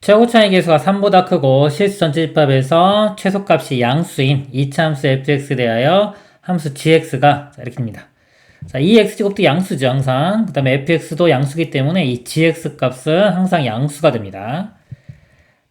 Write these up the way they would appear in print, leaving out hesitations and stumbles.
최고 차이 계수가 3보다 크고 실수 전체 집합에서 최소값이 양수인 이차함수 fx에 대하여 함수 gx가 이렇게입니다. 자, 이 x제곱도 양수죠, 항상. 그 다음에 fx도 양수기 때문에 이 gx 값은 항상 양수가 됩니다.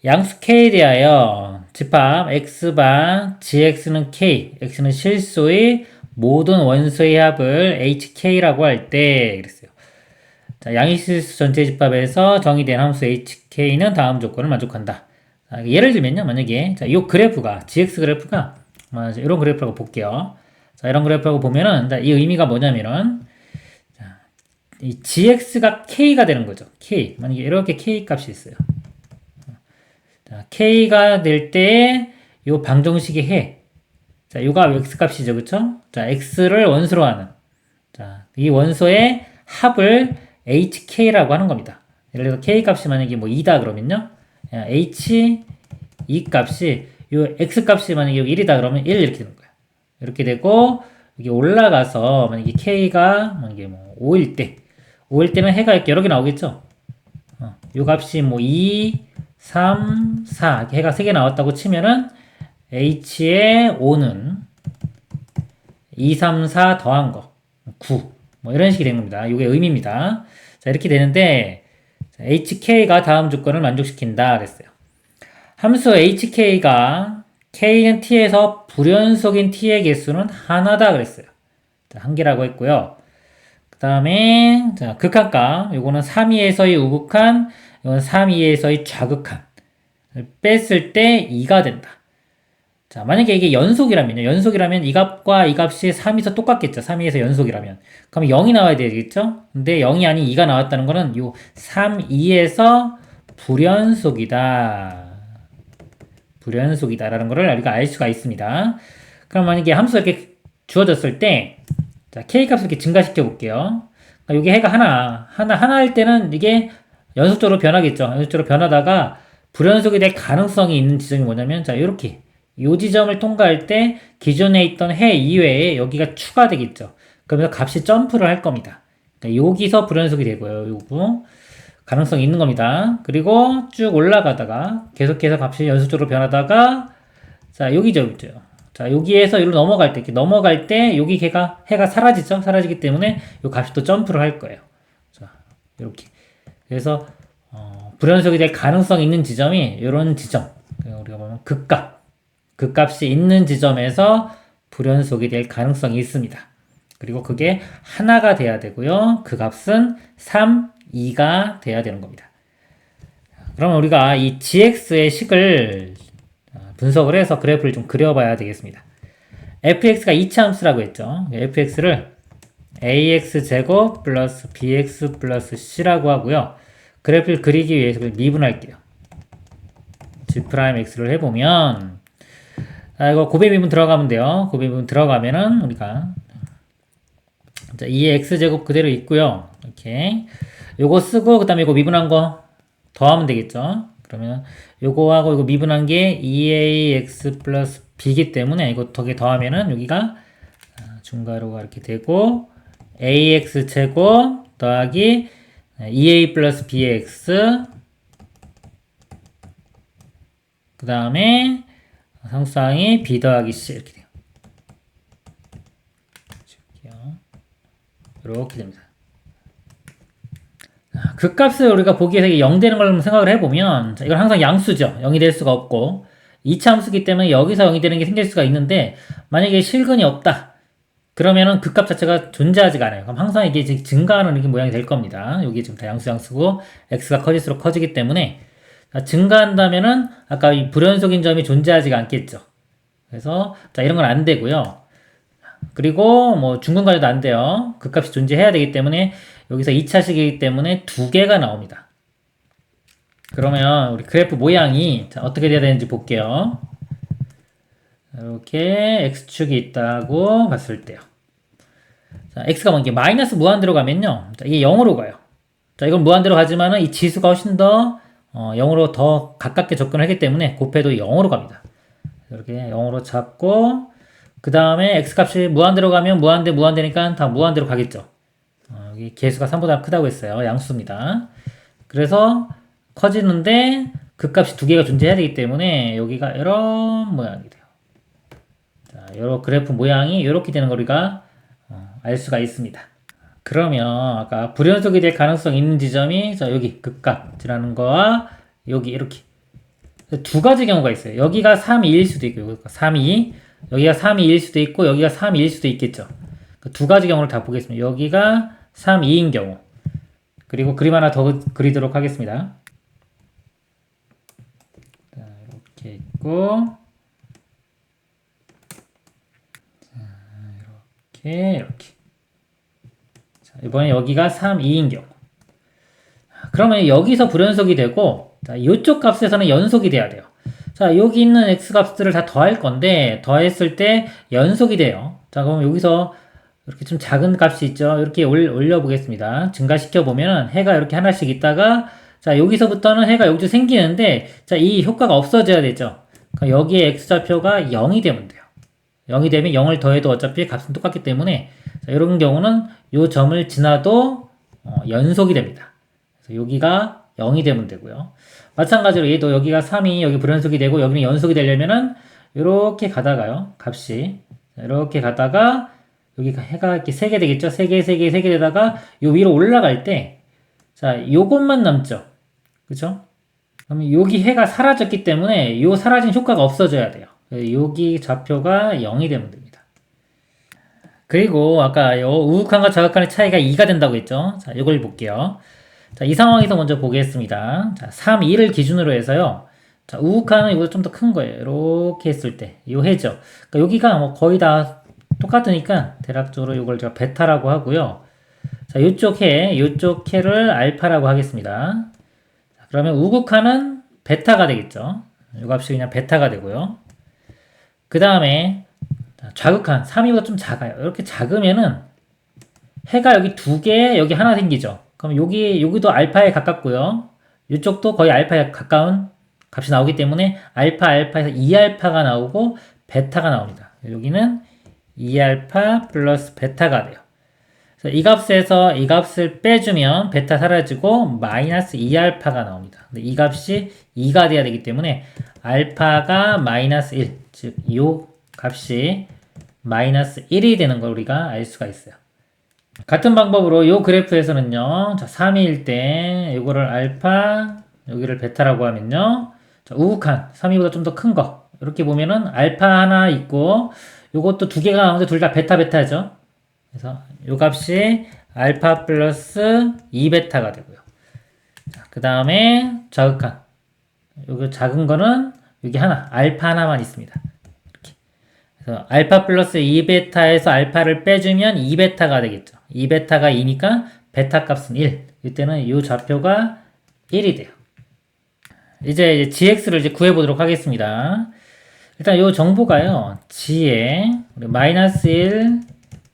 양수 k에 대하여 집합 x바 gx는 k, x는 실수의 모든 원소의 합을 hk라고 할 때 그랬어요. 자, 양의실수 전체 집합에서 정의된 함수 hk는 다음 조건을 만족한다. 자, 예를 들면요, 만약에 자, 이 그래프가 gx 그래프가 이런 그래프라고 볼게요. 자, 이런 그래프라고 보면은 자, 이 의미가 뭐냐면은 자, 이 gx가 k가 되는 거죠. k 만약에 이렇게 k 값이 있어요. 자, k가 될 때 요 방정식의 해. 자, 요가 x 값이죠, 그쵸? 자, x를 원소로 하는. 자, 이 원소의 합을 hk라고 하는 겁니다. 예를 들어서 k 값이 만약에 뭐 2다 그러면요. h 2 값이 요 x 값이 만약에 1이다 그러면 1 이렇게 되는 거예요. 이렇게 되고 여기 올라가서 만약에 k가 만약에 뭐 5일 때는 해가 이렇게 여러 개 나오겠죠. 요 값이 뭐 2, 3, 4 해가 3개 나왔다고 치면은 h의 5는 2, 3, 4 더한 거 9. 뭐 이런 식이 되는 겁니다. 이게 의미입니다. 자, 이렇게 되는데 hk가 다음 조건을 만족시킨다 그랬어요. 함수 hk가 k는 t에서 불연속인 t의 개수는 하나다 그랬어요. 자, 한 개라고 했고요. 그 다음에 극한값 요거는 3위에서의 우극한, 이건 3위에서의 좌극한 뺐을 때 2가 된다. 자, 만약에 이게 연속이라면요. 연속이라면 이 값과 이 값이 3에서 똑같겠죠. 3에서 연속이라면. 그럼 0이 나와야 되겠죠? 근데 0이 아닌 2가 나왔다는 거는 요 3, 2에서 불연속이다. 불연속이다라는 거를 우리가 알 수가 있습니다. 그럼 만약에 함수가 이렇게 주어졌을 때, 자, k 값을 이렇게 증가시켜 볼게요. 그러니까 여기 해가 하나 할 때는 이게 연속적으로 변하겠죠. 연속적으로 변하다가 불연속이 될 가능성이 있는 지점이 뭐냐면, 자, 요렇게. 요 지점을 통과할 때 기존에 있던 해 이외에 여기가 추가되겠죠. 그러면서 값이 점프를 할 겁니다. 그러니까 여기서 불연속이 되고요. 요거 가능성이 있는 겁니다. 그리고 쭉 올라가다가 계속해서 값이 연속적으로 변하다가 자, 여기죠. 자, 여기에서 여기로 넘어갈 때, 이렇게 넘어갈 때 여기 해가 사라지죠. 사라지기 때문에 요 값이 또 점프를 할 거예요. 자, 이렇게. 그래서 불연속이 될 가능성이 있는 지점이 이런 지점. 우리가 보면 극값이 있는 지점에서 불연속이 될 가능성이 있습니다. 그리고 그게 하나가 돼야 되고요. 그 값은 3, 2가 돼야 되는 겁니다. 그러면 우리가 이 gx의 식을 분석을 해서 그래프를 좀 그려봐야 되겠습니다. fx가 이차함수라고 했죠. fx를 ax제곱 플러스 bx 플러스 c라고 하고요. 그래프를 그리기 위해서 미분할게요. g'x를 해보면 이거 곱의 미분 들어가면 돼요. 곱의 미분 들어가면은 우리가 자, 2x제곱 그대로 있고요. 이렇게 요거 쓰고 그 다음에 이거 미분한 거 더하면 되겠죠. 그러면 요거하고 이거 미분한 게 2ax 플러스 b이기 때문에 이거 더하면은 여기가 중괄호가 이렇게 되고 ax제곱 더하기 2a 플러스 bx 그 다음에 상수항이 b 더하기 c 이렇게 돼요. 이렇게 됩니다. 그 값을 우리가 보기에서 0 되는 걸 생각을 해보면 자, 이건 항상 양수죠. 0이 될 수가 없고 2차 함수기 때문에 여기서 0이 되는 게 생길 수가 있는데 만약에 실근이 없다. 그러면은 그 값 자체가 존재하지가 않아요. 그럼 항상 이게 증가하는 이렇게 모양이 될 겁니다. 여기 지금 다 양수고 x가 커질수록 커지기 때문에 자, 증가한다면은 아까 이 불연속인 점이 존재하지가 않겠죠. 그래서 자, 이런 건 안 되고요. 그리고 뭐 중근과제도 안 돼요. 그 값이 존재해야 되기 때문에 여기서 2차식이기 때문에 두 개가 나옵니다. 그러면 우리 그래프 모양이 자, 어떻게 돼야 되는지 볼게요. 이렇게 x축이 있다고 봤을 때요. 자, x가 뭐 이게 마이너스 무한대로 가면요. 자, 이게 0으로 가요. 자, 이건 무한대로 가지만은 이 지수가 훨씬 더 0으로 더 가깝게 접근하기 때문에 곱해도 0으로 갑니다. 이렇게 0으로 잡고 그 다음에 x값이 무한대로 가면 무한대니까 다 무한대로 가겠죠. 여기 개수가 3보다 크다고 했어요. 양수입니다. 그래서 커지는데 극값이 두 개가 존재해야 되기 때문에 여기가 이런 모양이 돼요. 자, 요 그래프 모양이 이렇게 되는 걸 우리가 알 수가 있습니다. 그러면 아까 불연속이 될 가능성이 있는 지점이 자, 여기 극값이라는 거와 여기 이렇게 두 가지 경우가 있어요. 여기가 3, 2일 수도 있고 3, 2 여기가 3, 2일 수도 있고 여기가 3, 2일 수도 있겠죠. 두 가지 경우를 다 보겠습니다. 여기가 3, 2인 경우 그리고 그림 하나 더 그리도록 하겠습니다. 자, 이렇게 있고 자, 이렇게 자, 이번에 여기가 3, 2인 경우 그러면 여기서 불연속이 되고 자, 이쪽 값에서는 연속이 돼야 돼요. 자, 여기 있는 x값들을 다 더할 건데 더했을 때 연속이 돼요. 자, 그럼 여기서 이렇게 좀 작은 값이 있죠. 이렇게 올려 보겠습니다. 증가시켜 보면 해가 이렇게 하나씩 있다가 자, 여기서부터는 해가 여기서 생기는데 자, 이 효과가 없어져야 되죠. 그러니까 여기에 x좌표가 0이 되면 돼요. 0이 되면 0을 더해도 어차피 값은 똑같기 때문에 자, 이런 경우는 이 점을 지나도 연속이 됩니다. 그래서 여기가 0이 되면 되고요. 마찬가지로 얘도 여기가 3이 여기 불연속이 되고 여기는 연속이 되려면은 이렇게 가다가요. 값이 이렇게 가다가 여기가 해가 이렇게 3개 되겠죠? 3개, 3개, 3개 되다가 요 위로 올라갈 때 자, 요것만 남죠. 그쵸? 그러면 여기 해가 사라졌기 때문에 요 사라진 효과가 없어져야 돼요. 여기 좌표가 0이 되면 됩니다. 그리고 아까 요 우극한과 자극한의 차이가 2가 된다고 했죠? 자, 요걸 볼게요. 자, 이 상황에서 먼저 보겠습니다. 자, 3, 2를 기준으로 해서요. 자, 우극한은 이거보다 좀 더 큰 거예요. 이렇게 했을 때. 요 해죠. 그러니까 여기가 뭐 거의 다 똑같으니까 대략적으로 이걸 제가 베타라고 하고요. 자, 요쪽 해를 알파라고 하겠습니다. 자, 그러면 우극한은 베타가 되겠죠. 요 값이 그냥 베타가 되고요. 그 다음에 좌극한 3이보다 좀 작아요. 이렇게 작으면은 해가 여기 두 개, 여기 하나 생기죠. 그럼 여기도 알파에 가깝고요. 이쪽도 거의 알파에 가까운 값이 나오기 때문에 알파에서 2알파가 나오고 베타가 나옵니다. 여기는 2알파 플러스 베타가 돼요. 그래서 이 값에서 이 값을 빼주면 베타 사라지고 마이너스 2알파가 나옵니다. 근데 이 값이 2가 돼야 되기 때문에 알파가 마이너스 1, 즉 이 값이 마이너스 1이 되는 걸 우리가 알 수가 있어요. 같은 방법으로 이 그래프에서는요. 자, 3위일 때 이거를 알파, 여기를 베타라고 하면요. 자, 우극한 3위보다 좀 더 큰 거. 이렇게 보면은 알파 하나 있고 요것도 두 개가 나오는데 둘 다 베타죠. 그래서 요 값이 알파 플러스 2베타가 되고요. 그 다음에 좌극한. 요거 작은 거는 여기 하나, 알파 하나만 있습니다. 이렇게. 그래서 알파 플러스 2베타에서 알파를 빼주면 2베타가 되겠죠. 2베타가 2니까 베타 값은 1. 이때는 이 좌표가 1이 돼요. 이제 gx를 이제 구해보도록 하겠습니다. 일단 이 정보가요. g에 마이너스 1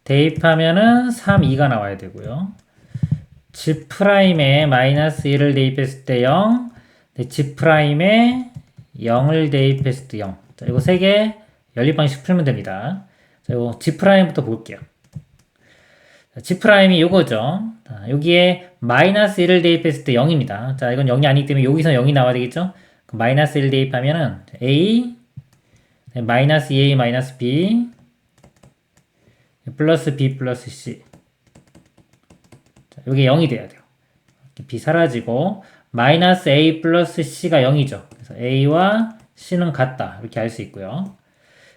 대입하면은 3, 2가 나와야 되고요. g 프라임에 마이너스 1을 대입했을 때 0, g 프라임에 0을 대입했을 때 0. 자, 이거 세 개 연립방식 풀면 됩니다. 자, 이거 g 프라임부터 볼게요. G 프라임이 요거죠. 자, 여기에 마이너스 1을 대입했을 때 0입니다. 자, 이건 0이 아니기 때문에 여기서 0이 나와야 되겠죠? 마이너스 1 대입하면은 A, 마이너스 2A 마이너스 B, 플러스 B 플러스 C. 자, 요게 0이 돼야 돼요. B 사라지고, 마이너스 A 플러스 C가 0이죠. 그래서 A와 C는 같다. 이렇게 알 수 있고요.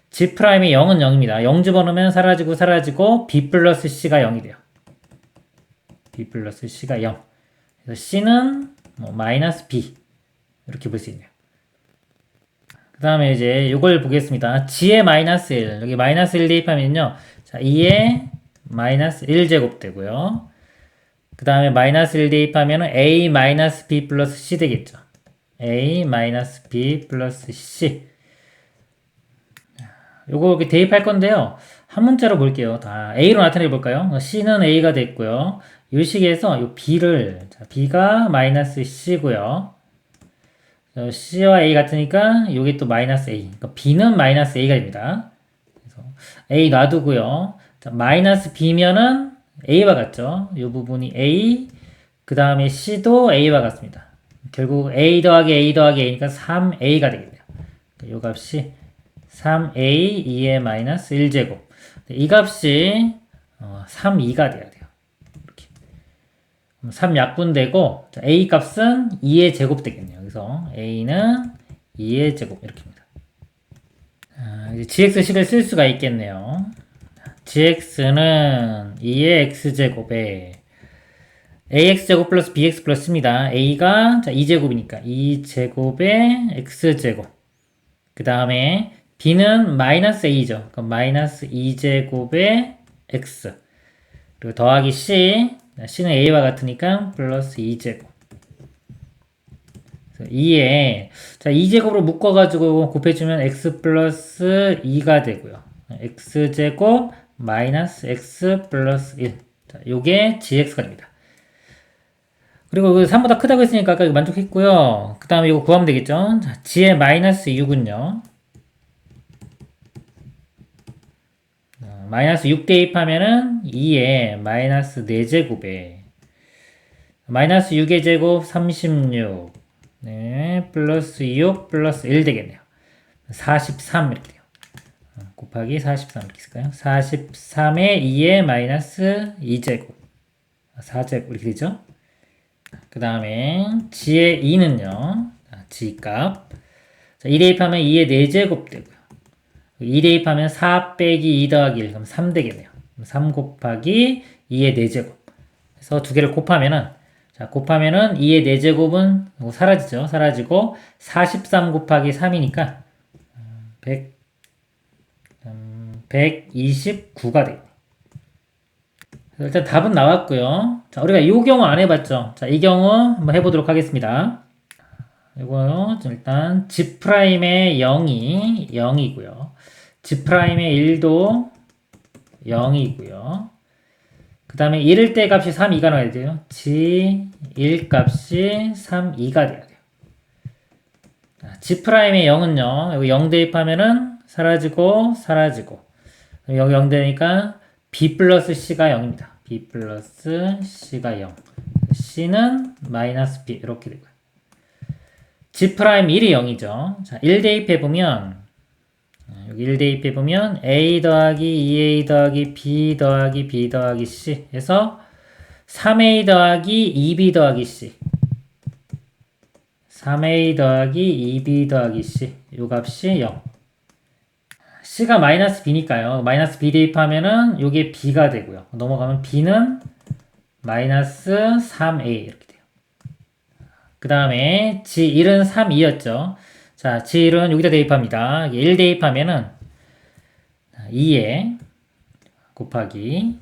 G 프라임의 0은 0입니다. 0 집어넣으면 사라지고 B 플러스 C가 0이 돼요. B 플러스 C가 0. 그래서 C는 뭐 마이너스 B 이렇게 볼 수 있네요. 그 다음에 이제 이걸 보겠습니다. G에 마이너스 1 여기 마이너스 1 대입하면요. 자, 2에 마이너스 1제곱 되고요. 그 다음에 마이너스 1 대입하면 A 마이너스 B 플러스 C 되겠죠. A 마이너스 B 플러스 C. 요거 이렇게 대입할 건데요. 한 문자로 볼게요. 다 A로 나타내 볼까요? C는 A가 됐고요. 이 식에서 요 B를, 자, B가 마이너스 C고요. C와 A 같으니까 요게 또 마이너스 A. 그러니까 B는 마이너스 A가 됩니다. 그래서 A 놔두고요. 자, 마이너스 B면은 A와 같죠. 요 부분이 A, 그 다음에 C도 A와 같습니다. 결국 a 더하기 a 더하기 a니까 3a가 되겠네요. 이 값이 3a 2의 마이너스 1제곱. 이 값이 3, 2가 돼야 돼요. 이렇게. 3 약분되고 a 값은 2의 제곱 되겠네요. 그래서 a는 2의 제곱 이렇게입니다. 이제 gx식을 쓸 수가 있겠네요. gx는 2의 x제곱에 ax제곱 플러스 bx 플러스입니다. a가 2제곱이니까 2제곱에 x제곱. 그 다음에 b는 마이너스 a죠. 그럼 마이너스 2제곱에 x. 그리고 더하기 c는 a와 같으니까 플러스 2제곱. 2에 2제곱으로 묶어가지고 곱해주면 x 플러스 2가 되고요. x제곱 마이너스 x 플러스 1. 자, 요게 gx가 됩니다. 그리고 3보다 크다고 했으니까 아까 이거 만족했고요. 그 다음에 이거 구하면 되겠죠. 자, g의 마이너스 6은요. 마이너스 6 대입하면은 2에 마이너스 4제곱에 마이너스 6의 제곱 36 네, 플러스 6 플러스 1 되겠네요. 43 이렇게 돼요. 곱하기 43 이렇게 쓸까요? 43에 2에 마이너스 2제곱 4제곱 이렇게 되죠. 그 다음에 g의 2는요. g 값 2 대입하면 2의 4제곱 되고요. 2 대입하면 4 빼기 2 더하기 1 그럼 3 되겠네요. 3 곱하기 2의 4제곱 그래서 두 개를 곱하면은 2의 4제곱은 사라지죠. 사라지고 43 곱하기 3이니까 129가 돼요. 일단 답은 나왔고요. 자, 우리가 이 경우 안 해봤죠. 자, 이 경우 한번 해보도록 하겠습니다. 이거요. 일단 G'의 0이 0이고요. G'의 1도 0이고요. 그 다음에 1일 때 값이 3, 2가 나와야 돼요. G1 값이 3, 2가 돼야 돼요. G'의 0은요. 여기 0 대입하면은 사라지고 여기 0 되니까 B 플러스 C가 0입니다. B 플러스 C가 0. C는 마이너스 B 이렇게 되고요. G'1이 0이죠. 자, 1 대입해보면 여기 1 대입해보면 A 더하기 2A 더하기 B 더하기 B 더하기 C 해서 3A 더하기 2B 더하기 C 3A 더하기 2B 더하기 C 요 값이 0 C가 마이너스 B니까요. 마이너스 B 대입하면은 요게 B가 되고요. 넘어가면 B는 마이너스 3A 이렇게 돼요. 그 다음에 G1은 3, 2였죠. 자, G1은 여기다 대입합니다. 1 대입하면은 2에 곱하기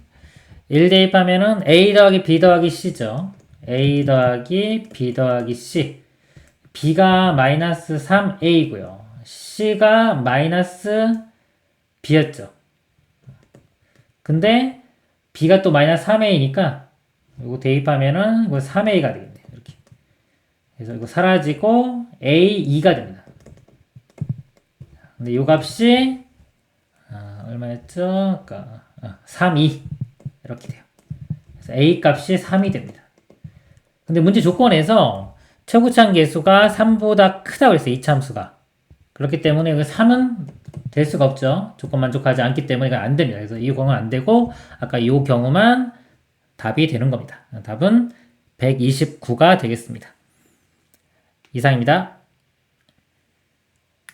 1 대입하면은 A 더하기 B 더하기 C죠. A 더하기 B 더하기 C B가 마이너스 3A고요. C가 마이너스 B였죠. 근데 B가 또 마이너스 3A니까 이거 대입하면은 이거 3A가 되겠네요. 이렇게. 그래서 이거 사라지고 A2가 됩니다. 근데 이 값이 얼마였죠? 아까 3, 2 이렇게 돼요. 그래서 A 값이 3이 됩니다. 근데 문제 조건에서 최고차항 계수가 3보다 크다고 했어요. 이차함수가. 그렇기 때문에 3은 될 수가 없죠. 조건 만족하지 않기 때문에 이건 안 됩니다. 그래서 이 경우는 안 되고 아까 이 경우만 답이 되는 겁니다. 답은 129가 되겠습니다. 이상입니다.